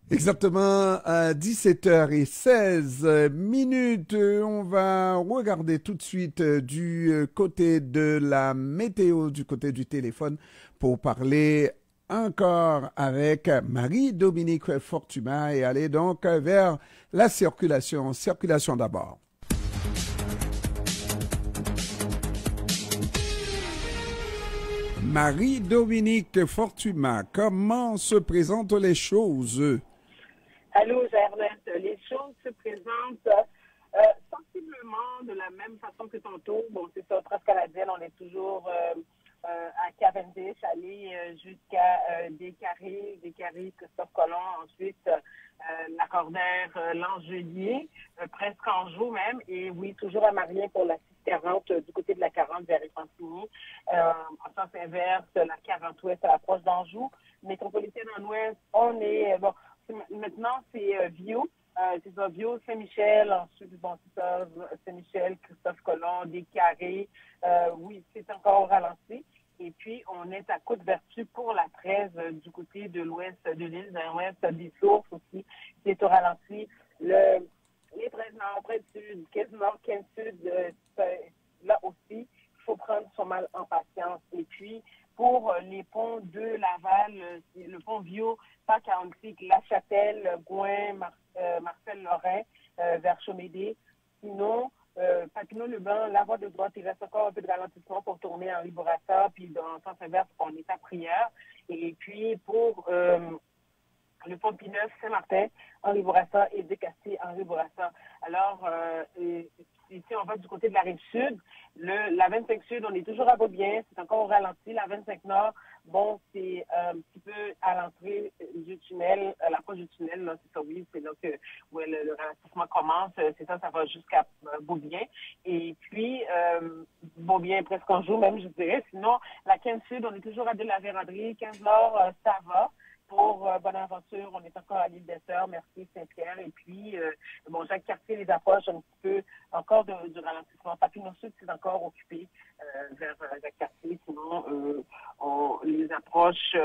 Exactement à 17h16. On va regarder tout de suite du côté de la météo, du côté du téléphone, pour parler encore avec Marie-Dominique Fortuma et aller donc vers la circulation. Circulation d'abord. Marie-Dominique Fortuma, comment se présentent les choses? Allô, Ernest. Les choses se présentent sensiblement de la même façon que tantôt. Bon, c'est ça, Transcanadienne, on est toujours à Cavendish, aller jusqu'à Descaries, Christophe Colomb, ensuite Lacordaire, Langelier, presque Anjou même, et oui, toujours à Marien pour la 640 du côté de la 40 vers Repentigny. En sens inverse, la 40 ouest à l'approche d'Anjou. Métropolitaine en ouest, on est, bon, maintenant c'est Viau. C'est ça, Viau, Saint-Michel, ensuite, bon, c'est ça, Saint-Michel, Christophe Colomb, Descaries. Oui, c'est encore au ralenti. Et puis, on est à Côte-Vertu pour la 13 du côté de l'ouest de l'île, d'un ouest des sources aussi, qui est au ralenti. Les 13 nord, 13 sud, 15 nord, 15 sud, là aussi, il faut prendre son mal en patience. Et puis, pour les ponts de Laval, le pont Viau, Parc Antique, La Châtelle, Gouin, Marcel-Lorrain, vers Chomédé. Sinon, Papineau-le-Blanc, la voie de droite, il reste encore un peu de ralentissement pour tourner en Bourassa, puis dans le sens inverse, on est à Prière. Et puis, pour le pont Pineuf, Saint-Martin, Henri Bourassa et Descastiers, Henri Bourassa. Alors, ici, on va du côté de la Rive-Sud. La 25 Sud, on est toujours à Beaubien, c'est encore au ralenti. La 25 Nord, bon, c'est un petit peu à l'entrée du tunnel, à l'approche du tunnel, là, c'est ça, oui, c'est là que le ralentissement commence. C'est ça, ça va jusqu'à Beaubien. Et puis, Beaubien, presque en jour même, je dirais. Sinon, la 15 Sud, on est toujours à de la Vérandrie. 15 Nord, ça va. Pour Bonaventure, on est encore à l'île des Sœurs, merci Saint-Pierre. Et puis, bon, Jacques-Cartier les approche un petit peu encore du ralentissement. Papineau-Sud, c'est encore occupé vers Jacques-Cartier. Sinon, on les approche,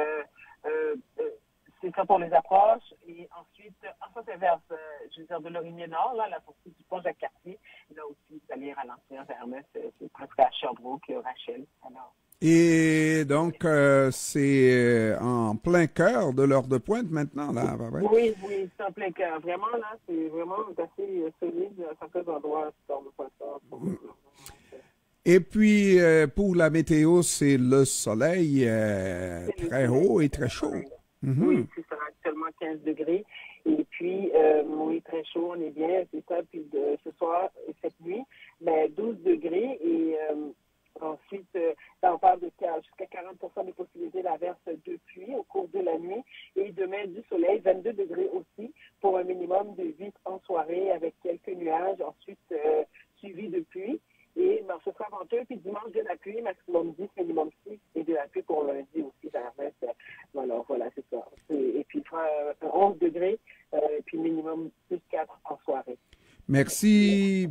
c'est ça pour les approches. Et ensuite, en sens inverse, je veux dire, de l'Origny-Nord, là, la sortie du pont Jacques-Cartier, là aussi, vous allez ralentir vers Metz, c'est presque à Sherbrooke, Rachel. Alors, Et donc, c'est en plein cœur de l'heure de pointe maintenant, là, ouais. Oui, c'est en plein cœur. Vraiment, là, c'est vraiment assez solide à certains endroits. Et puis, pour la météo, c'est le soleil très haut et très chaud. Mm-hmm. Oui, c'est ça, actuellement 15 degrés. Et puis, oui, très chaud, on est bien, c'est ça. Puis ce soir et cette nuit, 12 degrés et... ensuite, on parle de jusqu'à 40% de possibilités d'averse de pluie au cours de la nuit. Et demain, du soleil, 22 degrés aussi, pour un minimum de 8 en soirée avec quelques nuages. Ensuite, suivi de pluie. Et ce sera venteux. Puis dimanche, de la pluie, maximum 10, minimum 6. Et de la pluie pour lundi aussi, voilà, c'est ça. Et puis, il fera 11 degrés, puis minimum plus 4 en soirée. Merci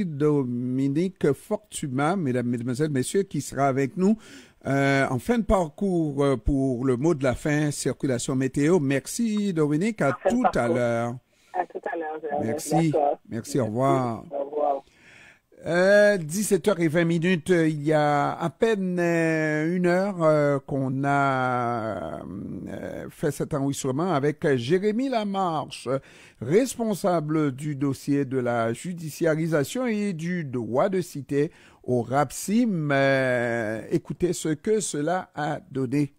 Dominique Fortuma, mesdames, mesdemoiselles, messieurs, qui sera avec nous en fin de parcours pour le mot de la fin, circulation météo. Merci Dominique, à tout à l'heure. À tout à l'heure. Merci, au revoir. Au revoir. 17h20, il y a à peine une heure qu'on a fait cet enregistrement avec Jérémy Lamarche, responsable du dossier de la judiciarisation et du droit de cité au RAPSIM. Écoutez ce que cela a donné.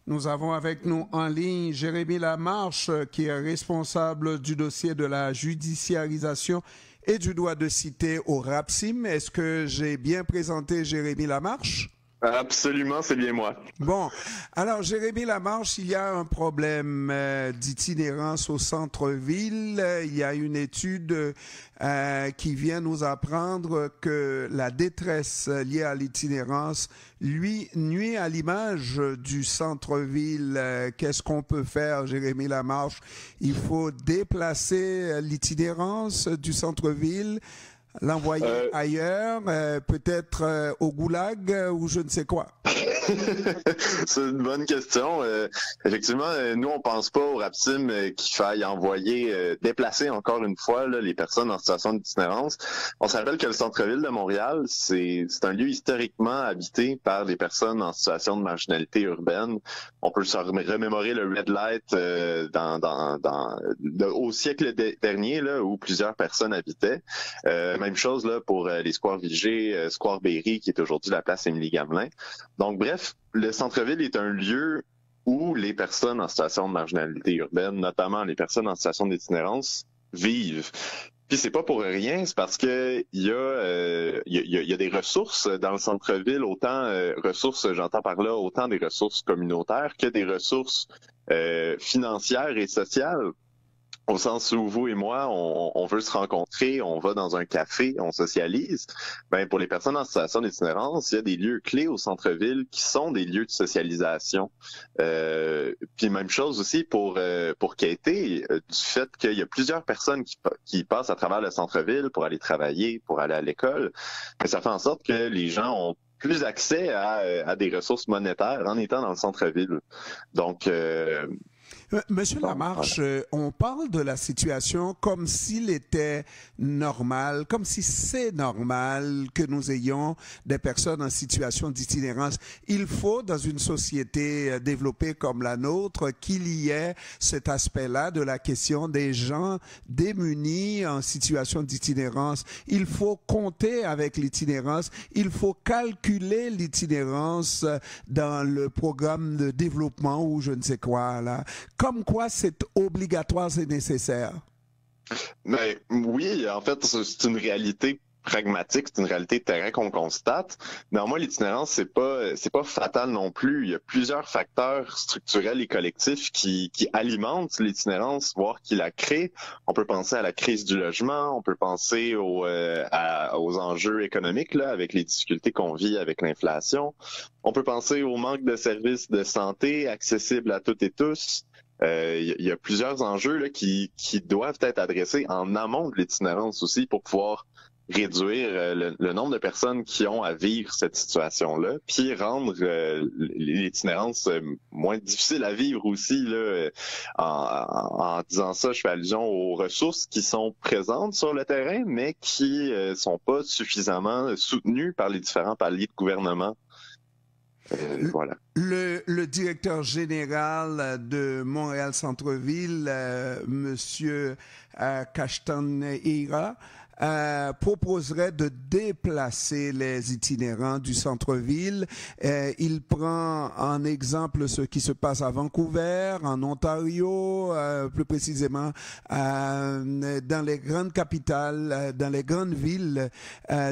Nous avons avec nous en ligne Jérémy Lamarche, qui est responsable du dossier de la judiciarisation et du droit de cité au RAPSIM. Est-ce que j'ai bien présenté Jérémy Lamarche? Absolument, c'est bien moi. Bon, alors Jérémy Lamarche, il y a un problème d'itinérance au centre-ville. Il y a une étude qui vient nous apprendre que la détresse liée à l'itinérance, lui, nuit à l'image du centre-ville. Qu'est-ce qu'on peut faire, Jérémy Lamarche? Il faut déplacer l'itinérance du centre-ville, l'envoyer ailleurs, peut-être au goulag ou je ne sais quoi. C'est une bonne question. Effectivement, nous, on pense pas au Rapsim qu'il faille envoyer, déplacer encore une fois là, les personnes en situation d'itinérance. On se rappelle que le centre-ville de Montréal, c'est un lieu historiquement habité par des personnes en situation de marginalité urbaine. On peut se remémorer le Red Light au siècle dernier, là, où plusieurs personnes habitaient. Même chose là pour les squares Vigée, Square Berry, qui est aujourd'hui la place Émilie-Gamelin. Donc, bref, le centre-ville est un lieu où les personnes en situation de marginalité urbaine, notamment les personnes en situation d'itinérance, vivent. Puis c'est pas pour rien, c'est parce que il y a des ressources dans le centre-ville, autant ressources, j'entends par là, autant des ressources communautaires que des ressources financières et sociales. Au sens où vous et moi, on veut se rencontrer, on va dans un café, on socialise. Ben pour les personnes en situation d'itinérance, il y a des lieux clés au centre-ville qui sont des lieux de socialisation. Puis même chose aussi pour Katie, du fait qu'il y a plusieurs personnes qui passent à travers le centre-ville pour aller travailler, pour aller à l'école. Mais ça fait en sorte que les gens ont plus accès à des ressources monétaires en étant dans le centre-ville. Donc Monsieur Lamarche, on parle de la situation comme s'il était normal, comme si c'est normal que nous ayons des personnes en situation d'itinérance. Il faut, dans une société développée comme la nôtre, qu'il y ait cet aspect-là de la question des gens démunis en situation d'itinérance. Il faut compter avec l'itinérance. Il faut calculer l'itinérance dans le programme de développement ou je ne sais quoi, là. Comme quoi c'est obligatoire, c'est nécessaire. Mais oui, en fait, c'est une réalité pragmatique, c'est une réalité de terrain qu'on constate. Néanmoins, l'itinérance, c'est pas fatal non plus. Il y a plusieurs facteurs structurels et collectifs qui alimentent l'itinérance, voire qui la créent. On peut penser à la crise du logement, on peut penser aux enjeux économiques là, avec les difficultés qu'on vit avec l'inflation. On peut penser au manque de services de santé accessibles à toutes et tous. Il y a plusieurs enjeux là, qui doivent être adressés en amont de l'itinérance aussi pour pouvoir réduire le nombre de personnes qui ont à vivre cette situation-là, puis rendre l'itinérance moins difficile à vivre aussi. Là, en disant ça, je fais allusion aux ressources qui sont présentes sur le terrain, mais qui sont pas suffisamment soutenues par les différents paliers de gouvernement. Voilà. Le directeur général de Montréal Centre-Ville, Monsieur Castanheira, proposerait de déplacer les itinérants du centre-ville. Il prend en exemple ce qui se passe à Vancouver, en Ontario, plus précisément dans les grandes capitales, dans les grandes villes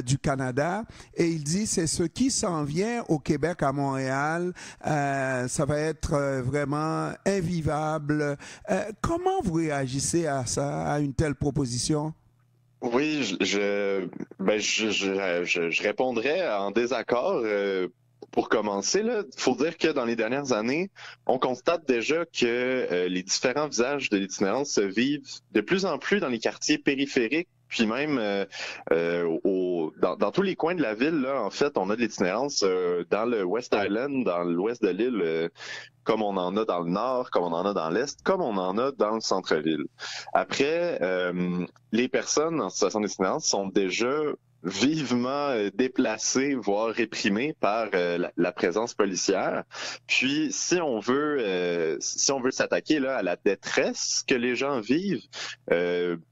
du Canada. Et il dit c'est ce qui s'en vient au Québec, à Montréal. Ça va être vraiment invivable. Comment vous réagissez à ça, à une telle proposition? Oui, je répondrais en désaccord. Pour commencer, là, faut dire que dans les dernières années, on constate déjà que les différents visages de l'itinérance se vivent de plus en plus dans les quartiers périphériques, puis même dans tous les coins de la ville. Là, en fait, on a de l'itinérance dans le West Island, dans l'ouest de l'île, comme on en a dans le nord, comme on en a dans l'est, comme on en a dans le centre-ville. Après, les personnes en situation d'itinérance sont déjà vivement déplacées, voire réprimées par la présence policière. Puis, si on veut s'attaquer là à la détresse que les gens vivent,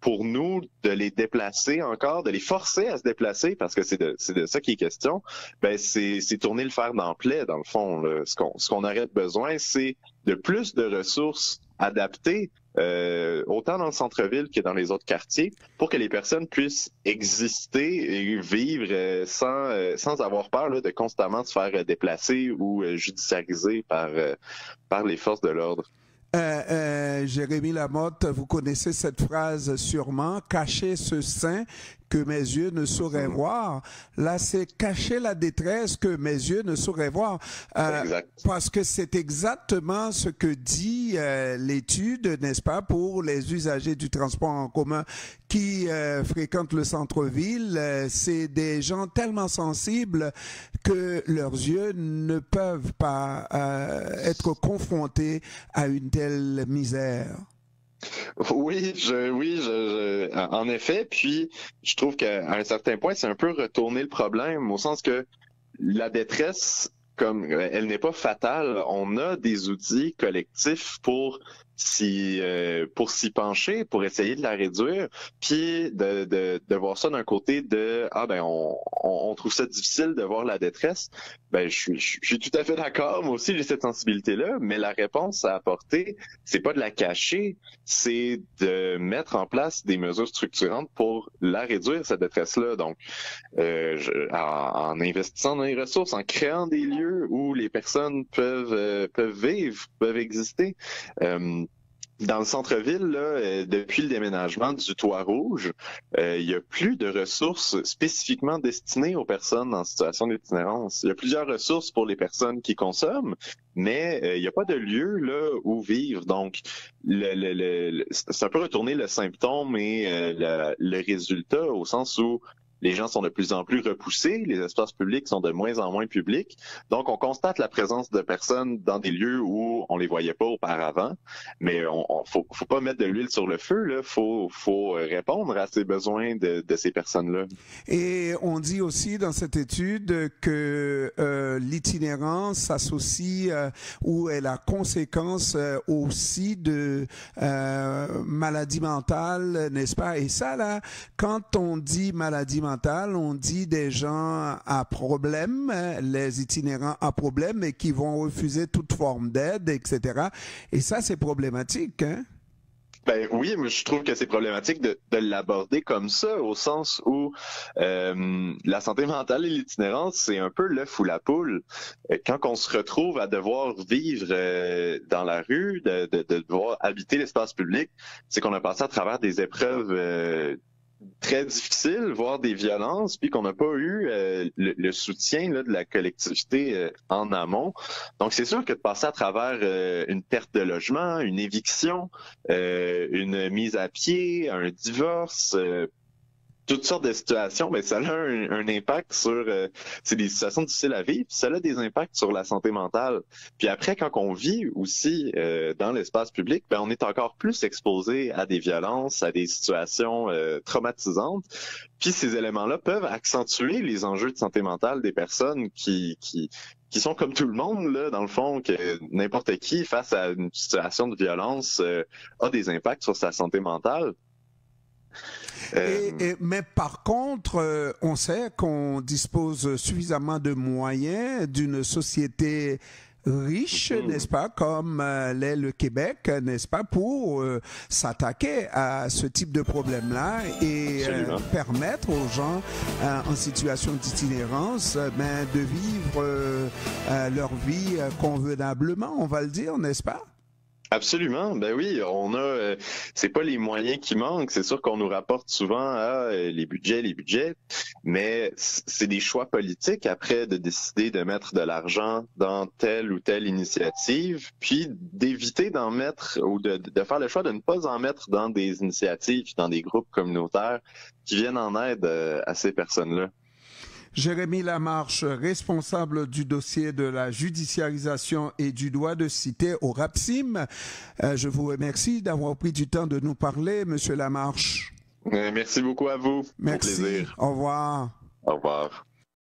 pour nous, de les déplacer encore, de les forcer à se déplacer, parce que c'est de ça qui est question, ben c'est tourner le fer dans le plaid, dans le fond. Là. Ce qu'on aurait besoin, c'est de plus de ressources adaptées, autant dans le centre-ville que dans les autres quartiers, pour que les personnes puissent exister et vivre sans avoir peur là, de constamment se faire déplacer ou judiciariser par les forces de l'ordre. Jérémy Lamotte, vous connaissez cette phrase sûrement, cacher ce sein que mes yeux ne sauraient voir. Là, c'est cacher la détresse que mes yeux ne sauraient voir. Parce que c'est exactement ce que dit l'étude, n'est-ce pas, pour les usagers du transport en commun qui fréquentent le centre-ville. C'est des gens tellement sensibles que leurs yeux ne peuvent pas être confrontés à une telle misère. Oui, en effet. Puis, je trouve qu'à un certain point, c'est un peu retourner le problème, au sens que la détresse, comme elle n'est pas fatale, on a des outils collectifs pour s'y pencher, pour essayer de la réduire, puis de voir ça d'un côté de on trouve ça difficile de voir la détresse. Ben je suis tout à fait d'accord, moi aussi j'ai cette sensibilité-là, mais la réponse à apporter, c'est pas de la cacher, c'est de mettre en place des mesures structurantes pour la réduire, cette détresse-là. Donc en investissant dans les ressources, en créant des lieux où les personnes peuvent vivre, peuvent exister. Dans le centre-ville, là, depuis le déménagement du Toit Rouge, il y a plus de ressources spécifiquement destinées aux personnes en situation d'itinérance. Il y a plusieurs ressources pour les personnes qui consomment, mais il n'y a pas de lieu là où vivre. Donc, c'est un peu retourner le symptôme et le résultat, au sens où les gens sont de plus en plus repoussés, les espaces publics sont de moins en moins publics. Donc, on constate la présence de personnes dans des lieux où on les voyait pas auparavant. Mais faut pas mettre de l'huile sur le feu, là. Faut répondre à ces besoins de ces personnes-là. Et on dit aussi dans cette étude que l'itinérance s'associe ou est la conséquence aussi de maladies mentales, n'est-ce pas? Et ça, là, quand on dit maladie mentale, on dit des gens à problème, les itinérants à problème, et qui vont refuser toute forme d'aide, etc. Et ça, c'est problématique, hein? Ben oui, mais je trouve que c'est problématique de l'aborder comme ça, au sens où la santé mentale et l'itinérance, c'est un peu l'œuf ou la poule. Quand on se retrouve à devoir vivre dans la rue, de devoir habiter l'espace public, c'est qu'on a passé à travers des épreuves très difficile, voire des violences, puis qu'on n'a pas eu le soutien là, de la collectivité en amont. Donc, c'est sûr que de passer à travers une perte de logement, une éviction, une mise à pied, un divorce, toutes sortes de situations, ben ça a un impact sur... c'est des situations difficiles à vivre, ça a des impacts sur la santé mentale. Puis après, quand on vit aussi dans l'espace public, ben on est encore plus exposé à des violences, à des situations traumatisantes. Puis ces éléments-là peuvent accentuer les enjeux de santé mentale des personnes qui sont comme tout le monde, là, dans le fond, que n'importe qui, face à une situation de violence, a des impacts sur sa santé mentale. Mais par contre, on sait qu'on dispose suffisamment de moyens d'une société riche, n'est-ce pas, comme l'est le Québec, n'est-ce pas, pour s'attaquer à ce type de problème-là et permettre aux gens en situation d'itinérance de vivre leur vie convenablement, on va le dire, n'est-ce pas? Absolument, ben oui, on a, c'est pas les moyens qui manquent, c'est sûr qu'on nous rapporte souvent les budgets, mais c'est des choix politiques après de décider de mettre de l'argent dans telle ou telle initiative, puis d'éviter d'en mettre ou de faire le choix de ne pas en mettre dans des initiatives, dans des groupes communautaires qui viennent en aide à ces personnes-là. Jérémy Lamarche, responsable du dossier de la judiciarisation et du droit de cité au RAPSIM. Je vous remercie d'avoir pris du temps de nous parler, Monsieur Lamarche. Merci beaucoup à vous. Merci. Au plaisir. Au revoir. Au revoir.